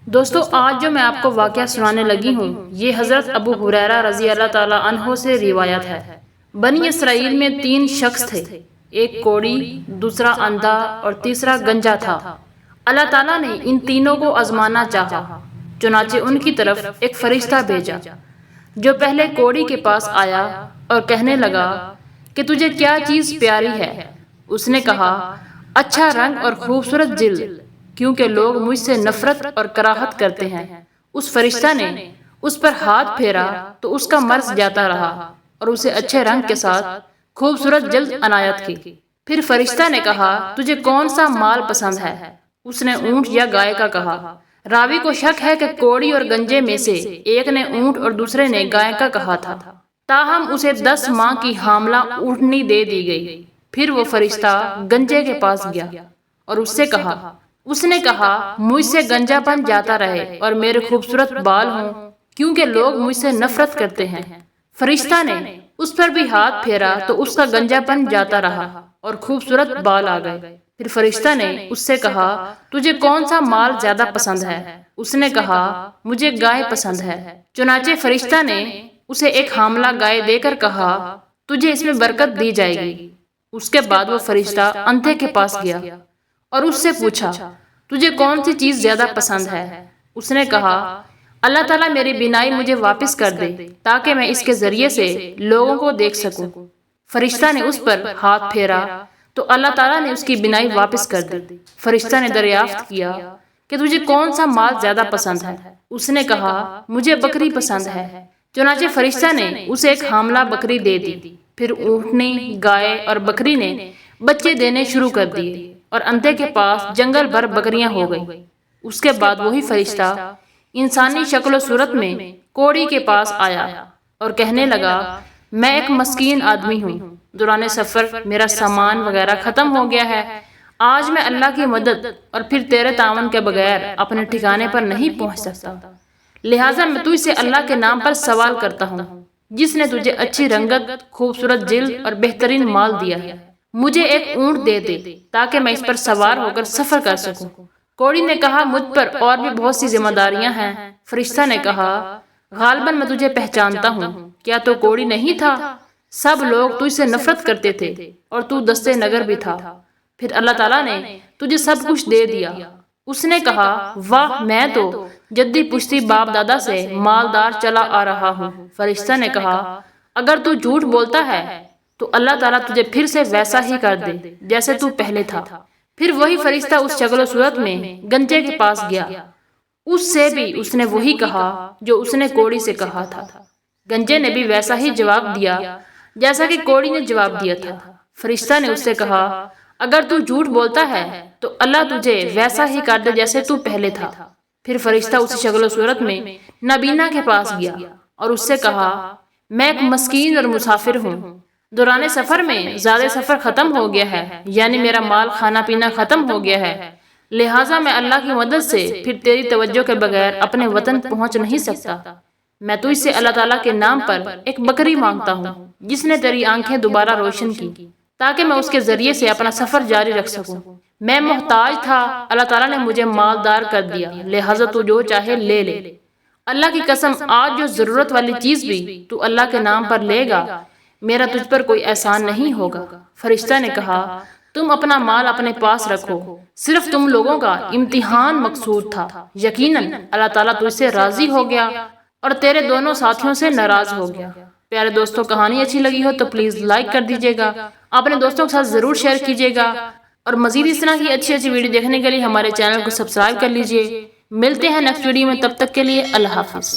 دوستو آج جو میں آپ کو واقعہ سنانے لگی ہوں یہ حضرت ابو ہریرہ رضی اللہ تعالیٰ عنہ سے روایت ہے۔ بنی اسرائیل میں 3 شخص تھے، ایک کوڑی، دوسرا اندھا اور تیسرا گنجا تھا۔ اللہ تعالیٰ نے ان تینوں کو آزمانا چاہا، چنانچہ ان کی طرف ایک فرشتہ بھیجا جو پہلے کوڑی کے پاس آیا اور کہنے لگا کہ تجھے کیا چیز پیاری ہے؟ اس نے کہا اچھا رنگ اور خوبصورت جلد، کیونکہ لوگ مجھ سے نفرت اور کراہت کرتے ہیں۔ اس فرشتہ نے اس پر ہاتھ پھیرا تو اس کا مرض جاتا رہا اور اسے اچھے رنگ کے ساتھ خوبصورت جلد عنایت کی۔ پھر فرشتہ نے کہا تجھے کون سا مال پسند ہے؟ اس نے اونٹ یا گائے کا کہا۔ راوی کو شک ہے کہ کوڑی اور گنجے میں سے ایک نے اونٹ اور دوسرے نے گائے کا کہا تھا، تاہم اسے 10 ماہ کی حاملہ اونٹنی دے دی گئی۔ پھر وہ فرشتہ گنجے کے پاس گیا اور اس نے کہا مجھ سے گنجا پن جاتا رہے اور میرے خوبصورت بال ہوں، کیونکہ لوگ مجھ سے نفرت کرتے ہیں۔ فرشتہ نے اس پر بھی ہاتھ پھیرا تو اس کا گنجا پن جاتا رہا اور خوبصورت بال آ گئے۔ پھر فرشتہ نے اس سے کہا تجھے کون سا مال زیادہ پسند ہے؟ اس نے کہا مجھے گائے پسند ہے۔ چنانچہ فرشتہ نے اسے ایک حاملہ گائے دے کر کہا تجھے اس میں برکت دی جائے گی۔ اس کے بعد وہ فرشتہ اندھے کے پاس گیا اور اس سے پوچھا تجھے کون سی چیز زیادہ پسند ہے؟ اس نے کہا اللہ تعالیٰ میری بینائی مجھے واپس کر دے تاکہ میں اس کے ذریعے سے لوگوں کو دیکھ سکوں۔ فرشتہ نے اس پر ہاتھ پھیرا تو اللہ تعالیٰ نے اس کی بینائی واپس کر دی۔ فرشتہ نے دریافت کیا کہ تجھے کون سا مال زیادہ پسند ہے؟ اس نے کہا مجھے بکری پسند ہے۔ چنانچہ فرشتہ نے اسے ایک حاملہ بکری دے دی۔ پھر اونٹنی، گائے اور بکری نے بچے دینے شروع کر دیے اور اندھے کے پاس جنگل بھر بکریاں ہو گئی۔ اس کے بعد وہی فرشتہ انسانی شکل و صورت میں کوڑی کے پاس آیا اور کہنے لگا میں ایک مسکین آدمی ہوں، دوران سفر میرا سامان وغیرہ ختم ہو گیا ہے، آج میں اللہ کی مدد اور پھر تیرے تعاون کے بغیر اپنے ٹھکانے پر نہیں پہنچ سکتا، لہٰذا میں تجھ سے اللہ کے نام پر سوال کرتا ہوں جس نے تجھے اچھی رنگت، خوبصورت جلد اور بہترین مال دیا ہے، مجھے ایک اونٹ دے دے تاکہ میں اس پر سوار ہو کر سفر کر سکوں۔ کوڑی نے کہا مجھ پر اور بھی بہت سی ذمہ داریاں ہیں۔ فرشتہ نے کہا غالباً میں تجھے پہچانتا ہوں، کیا تو کوڑی نہیں تھا؟ سب لوگ تجھ سے نفرت کرتے تھے اور تو دستے نگر بھی تھا، پھر اللہ تعالیٰ نے تجھے سب کچھ دے دیا۔ اس نے کہا واہ میں تو جدی پشتی باپ دادا سے مالدار چلا آ رہا ہوں۔ فرشتہ نے کہا اگر تو جھوٹ بولتا ہے تو اللہ تعالیٰ تجھے پھر سے ویسا ہی کر دے جیسے تو پہلے تھا۔ پھر وہی فرشتہ اس شکل و صورت میں گنجے کے پاس گیا، اس سے بھی اس نے وہی کہا جو اس نے کوڑی سے کہا تھا۔ گنجے نے بھی ویسا ہی جواب دیا جیسا کہ کوڑی نے جواب دیا تھا۔ فرشتہ نے اس سے کہا اگر تو جھوٹ بولتا ہے تو اللہ تجھے ویسا ہی کر دے جیسے تو پہلے تھا۔ پھر فرشتہ اسی شکل و صورت میں نابینا کے پاس گیا اور اس سے کہا میں ایک مسکین اور مسافر ہوں، دوران سفر میں زیادہ سفر ختم ہو گیا ہے، یعنی میرا مال کھانا پینا ختم ہو گیا ہے، لہٰذا میں اللہ کی مدد سے پھر تیری توجہ کے بغیر اپنے وطن پہنچ نہیں سکتا۔ میں تجھ سے اللہ تعالیٰ کے نام پر ایک بکری مانگتا ہوں جس نے تیری آنکھیں دوبارہ روشن کی تاکہ میں اس کے ذریعے سے اپنا سفر جاری رکھ سکوں۔ میں محتاج تھا، اللہ تعالیٰ نے مجھے مالدار کر دیا، لہٰذا تو جو چاہے لے لے۔ اللہ کی قسم آج جو ضرورت والی چیز بھی تو اللہ کے نام پر لے گا، میرا تجھ پر کوئی احسان نہیں ہوگا۔ فرشتہ نے کہا تم اپنا مال اپنے پاس رکھو، صرف تم لوگوں کا امتحان مقصود تھا، یقیناً اللہ تعالیٰ تجھ سے راضی ہو گیا اور تیرے دونوں ساتھیوں سے ناراض ہو گیا۔ پیارے دوستوں کہانی اچھی لگی ہو تو پلیز لائک کر دیجیے گا، اپنے دوستوں کے ساتھ ضرور شیئر کیجیے گا، اور مزید اس طرح کی اچھی ویڈیو دیکھنے کے لیے ہمارے چینل کو سبسکرائب کر لیجیے۔ ملتے ہیں نیکسٹ ویڈیو میں، تب تک کے لیے اللہ حافظ۔